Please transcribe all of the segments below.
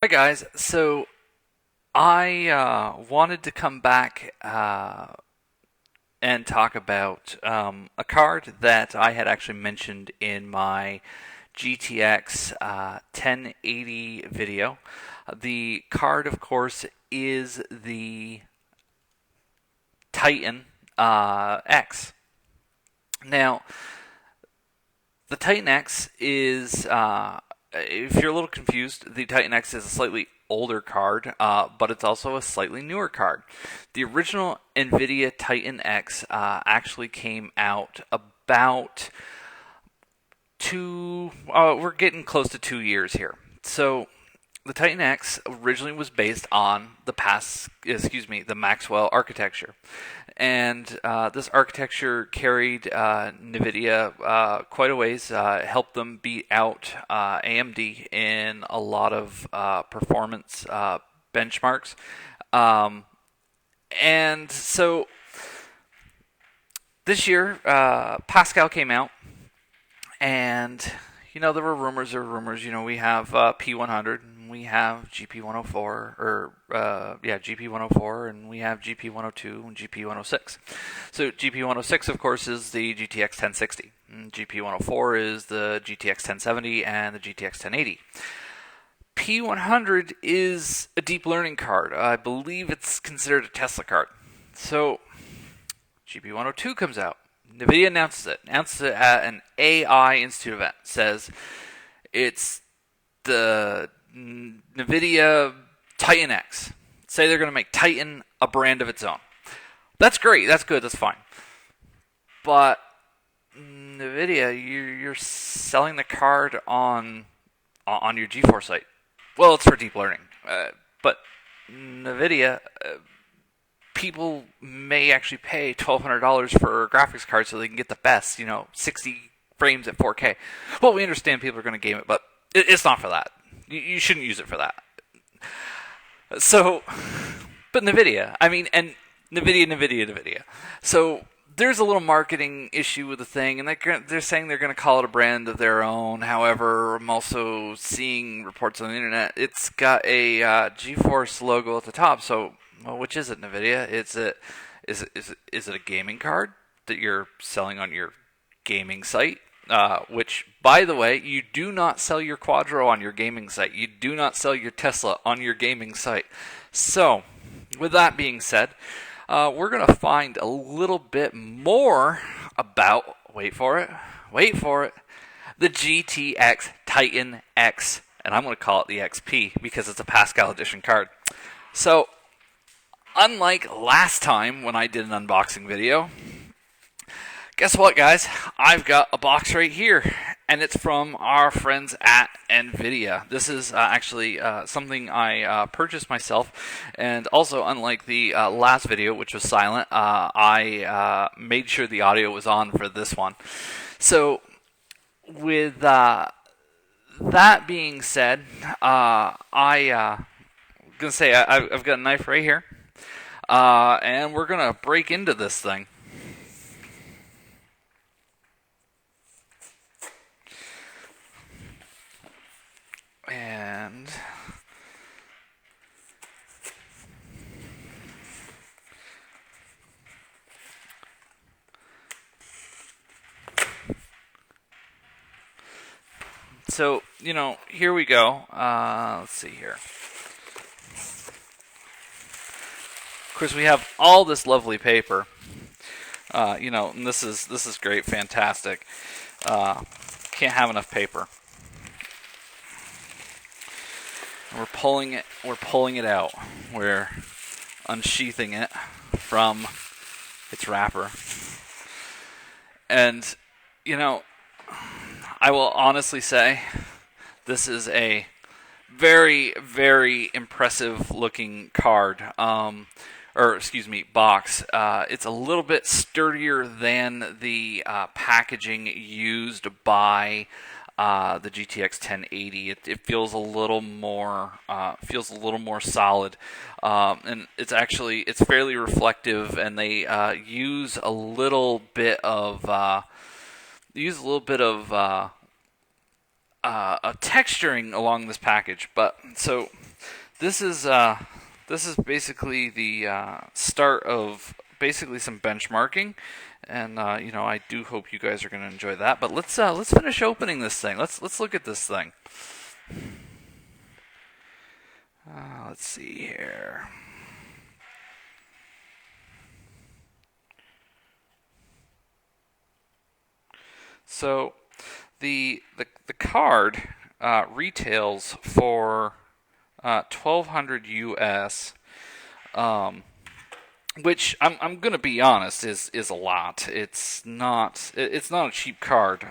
Hi guys, so I wanted to come back and talk about a card that I had actually mentioned in my GTX 1080 video. The card, of course, is the Titan X. Now, the Titan X is, if you're a little confused, the Titan X is a slightly older card, but it's also a slightly newer card. The original NVIDIA Titan X actually came out about we're getting close to 2 years here. So the Titan X originally was based on the Maxwell architecture, and this architecture carried NVIDIA quite a ways, helped them beat out AMD in a lot of performance benchmarks, and so this year Pascal came out. And, there were rumors. We have P100, and we have GP104, GP104, and we have GP102 and GP106. So GP106, of course, is the GTX 1060. And GP104 is the GTX 1070 and the GTX 1080. P100 is a deep learning card. I believe it's considered a Tesla card. So GP102 comes out. NVIDIA announces it at an AI Institute event. Says it's the NVIDIA Titan X. Say they're going to make Titan a brand of its own. That's great. That's good. That's fine. But NVIDIA, you're selling the card on your GeForce site. Well, it's for deep learning. But NVIDIA... people may actually pay $1,200 for a graphics card so they can get the best, 60 frames at 4K. Well, we understand people are going to game it, but it's not for that. You shouldn't use it for that. So, but NVIDIA, and NVIDIA. So there's a little marketing issue with the thing, and they're saying they're going to call it a brand of their own. However, I'm also seeing reports on the internet. It's got a GeForce logo at the top, so... Well, which is it, NVIDIA? Is it a gaming card that you're selling on your gaming site? Which, by the way, you do not sell your Quadro on your gaming site. You do not sell your Tesla on your gaming site. So, with that being said, we're going to find a little bit more about, wait for it, the GTX Titan X. And I'm going to call it the XP because it's a Pascal edition card. So, unlike last time when I did an unboxing video, guess what, guys? I've got a box right here, and it's from our friends at NVIDIA. This is actually something I purchased myself, and also, unlike the last video, which was silent, I made sure the audio was on for this one. So, with that being said, I'm going to say I've got a knife right here. And we're going to break into this thing. And so, here we go. Let's see here. Of course, we have all this lovely paper, and this is great, fantastic. Can't have enough paper. And we're pulling it out. We're unsheathing it from its wrapper, and I will honestly say this is a very, very impressive looking card. Box. It's a little bit sturdier than the packaging used by the GTX 1080. It feels a little more solid, and it's fairly reflective. And they use a little bit of texturing along this package. But so this is basically the start of basically some benchmarking, and you know, I do hope you guys are going to enjoy that. But let's finish opening this thing. Let's look at this thing. Let's see here. So the card retails for 1,200 US, which I'm gonna be honest is a lot. It's not a cheap card.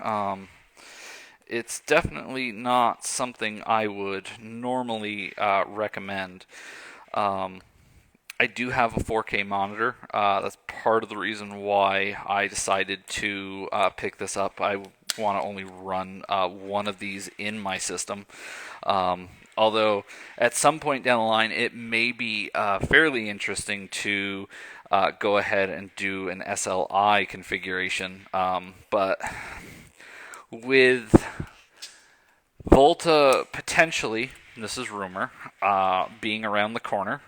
It's definitely not something I would normally recommend. I do have a 4K monitor. That's part of the reason why I decided to pick this up. I want to only run one of these in my system. Although at some point down the line, it may be fairly interesting to go ahead and do an SLI configuration. But with Volta potentially, this is rumor, being around the corner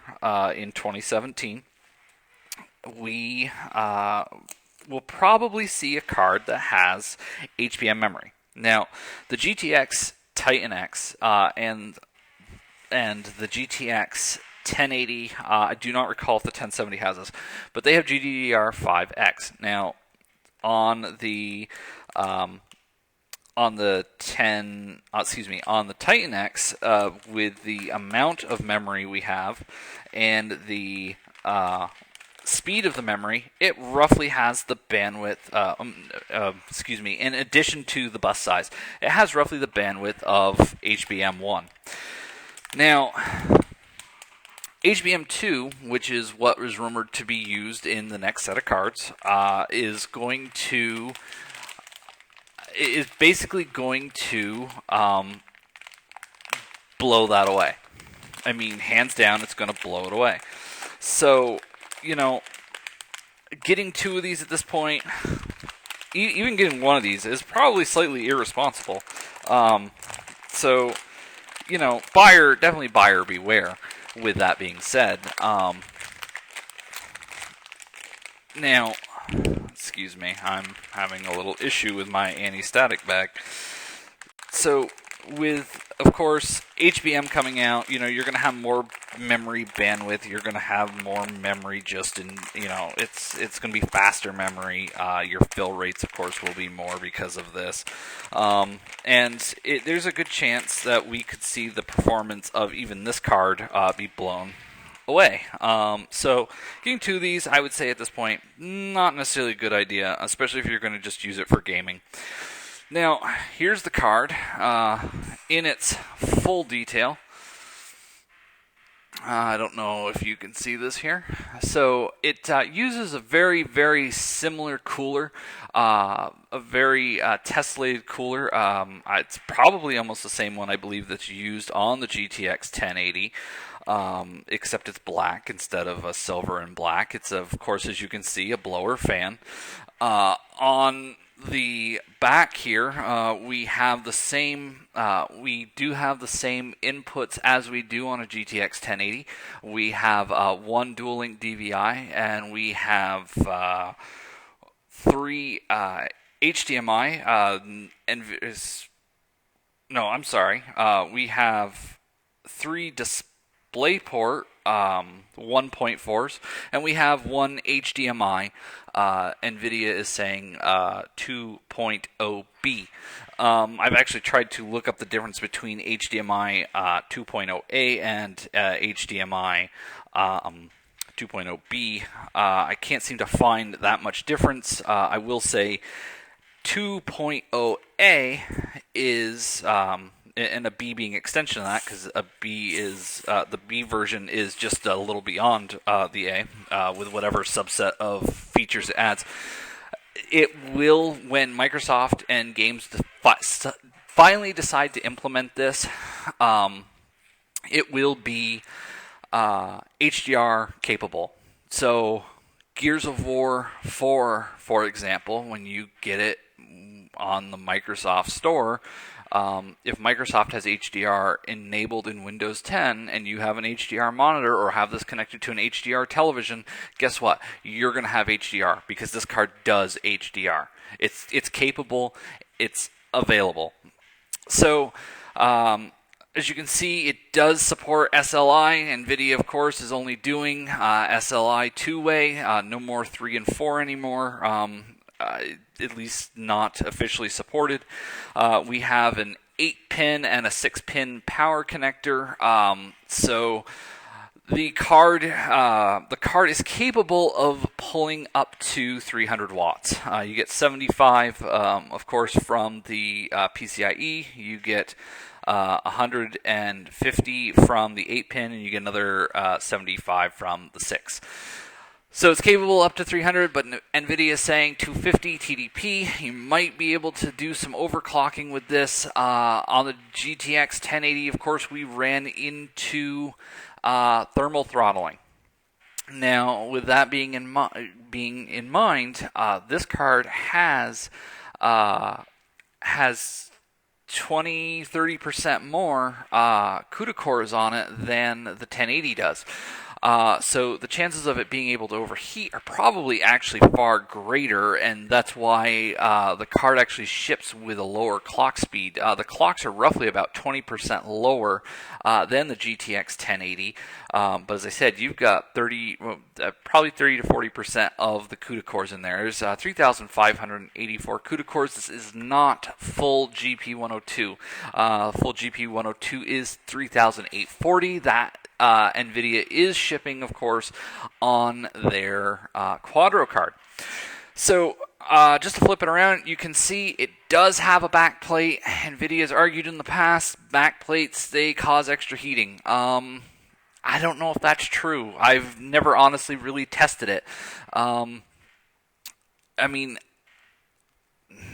in 2017, we will probably see a card that has HBM memory. Now, the GTX Titan X and the GTX 1080, I do not recall if the 1070 has this, but they have GDDR5X. Now, on the Titan X, with the amount of memory we have and the speed of the memory, it roughly has the bandwidth. In addition to the bus size, it has roughly the bandwidth of HBM1. Now, HBM2, which is what is rumored to be used in the next set of cards, is basically going to blow that away. I mean, hands down, it's going to blow it away. So, you know, getting two of these at this point, even getting one of these, is probably slightly irresponsible. So, you know, definitely buyer beware. With that being said, now, excuse me, I'm having a little issue with my anti-static bag. So, with, of course, HBM coming out, you know, you're going to have more memory bandwidth. You're going to have more memory just in, you know, it's going to be faster memory. Your fill rates, of course, will be more because of this. And there's a good chance that we could see the performance of even this card be blown away. So getting two of these, I would say at this point, not necessarily a good idea, especially if you're going to just use it for gaming. Now, here's the card in its full detail. I don't know if you can see this here. So it uses a very, very similar cooler, a very tessellated cooler. It's probably almost the same one, I believe, that's used on the GTX 1080. Except it's black instead of a silver and black. It's, of course, as you can see, a blower fan. On the back here, we have the same. We do have the same inputs as we do on a GTX 1080. We have one dual link DVI, and we have three HDMI. We have three DisplayPort 1.4s, and we have one HDMI. NVIDIA is saying 2.0B. I've actually tried to look up the difference between HDMI 2.0A and HDMI 2.0B. I can't seem to find that much difference. I will say 2.0A is and a B being extension of that, because a B is the B version is just a little beyond the A with whatever subset of features it adds. It will, when Microsoft and games finally decide to implement this, it will be HDR capable. So Gears of War 4, for example, when you get it on the Microsoft Store, If Microsoft has HDR enabled in Windows 10 and you have an HDR monitor or have this connected to an HDR television, guess what? You're going to have HDR because this card does HDR. It's capable, it's available. So, as you can see, it does support SLI. NVIDIA, of course, is only doing SLI two-way, no more 3 and 4 anymore, at least not officially supported. We have an 8-pin and a 6-pin power connector. So the card is capable of pulling up to 300 watts. You get 75, of course, from the PCIe. You get 150 from the 8-pin, and you get another 75 from the 6. So it's capable up to 300, but NVIDIA is saying 250 TDP. You might be able to do some overclocking with this. On the GTX 1080, of course, we ran into thermal throttling. Now, with that being in mind, this card has 20-30% more CUDA cores on it than the 1080 does. So the chances of it being able to overheat are probably actually far greater, and that's why the card actually ships with a lower clock speed. The clocks are roughly about 20% lower than the GTX 1080, but as I said, you've got probably 30 to 40% of the CUDA cores in there. There's 3,584 CUDA cores. This is not full GP102. Full GP102 is 3,840. That NVIDIA is shipping, of course, on their Quadro card. So just to flip it around, you can see it does have a backplate. NVIDIA has argued in the past, backplates, they cause extra heating. I don't know if that's true. I've never honestly really tested it. I mean,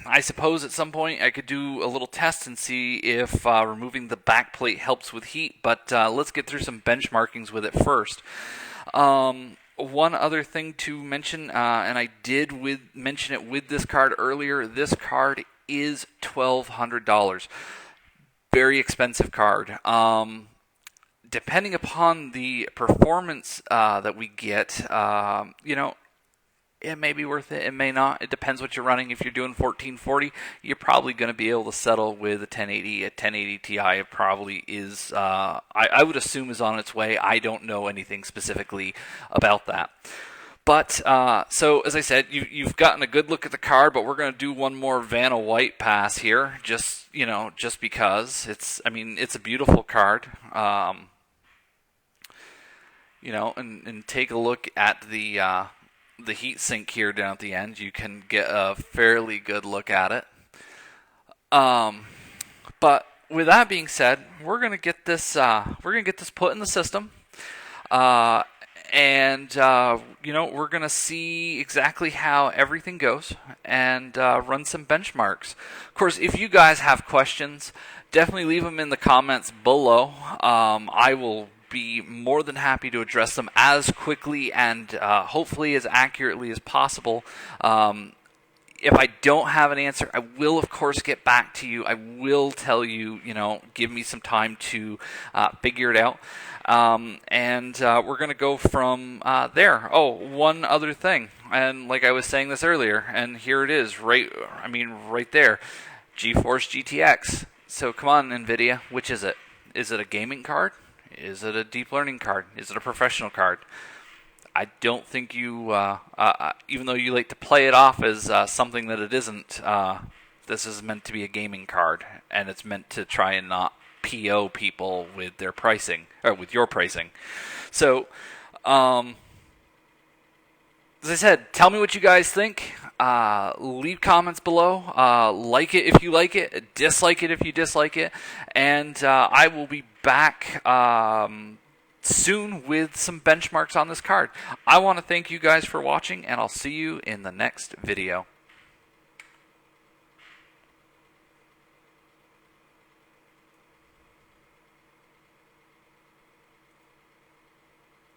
I suppose at some point I could do a little test and see if removing the backplate helps with heat, but let's get through some benchmarkings with it first. One other thing to mention, and I did mention it with this card earlier, this card is $1,200. Very expensive card. Depending upon the performance that we get, it may be worth it, it may not. It depends what you're running. If you're doing 1440, you're probably going to be able to settle with a 1080. A 1080 Ti probably is, I would assume, is on its way. I don't know anything specifically about that. But, so, as I said, you've gotten a good look at the card, but we're going to do one more Vanna White pass here, just because. It's a beautiful card. And take a look at the heat sink here down at the end. You can get a fairly good look at it. But with that being said, we're gonna get this put in the system, and we're gonna see exactly how everything goes and run some benchmarks. Of course, if you guys have questions, definitely leave them in the comments below. I will be more than happy to address them as quickly and hopefully as accurately as possible. If I don't have an answer, I will, of course, get back to you. I will tell you, give me some time to figure it out. And we're going to go from there. Oh, one other thing. And like I was saying this earlier, and here it is, right there. GeForce GTX. So come on, NVIDIA, which is it? Is it a gaming card? Is it a deep learning card? Is it a professional card? I don't think you, even though you like to play it off as something that it isn't, this is meant to be a gaming card, and it's meant to try and not PO people with their pricing, or with your pricing. So, as I said, tell me what you guys think. Leave comments below. Like it if you like it. Dislike it if you dislike it. And I will be back soon with some benchmarks on this card. I want to thank you guys for watching, and I'll see you in the next video.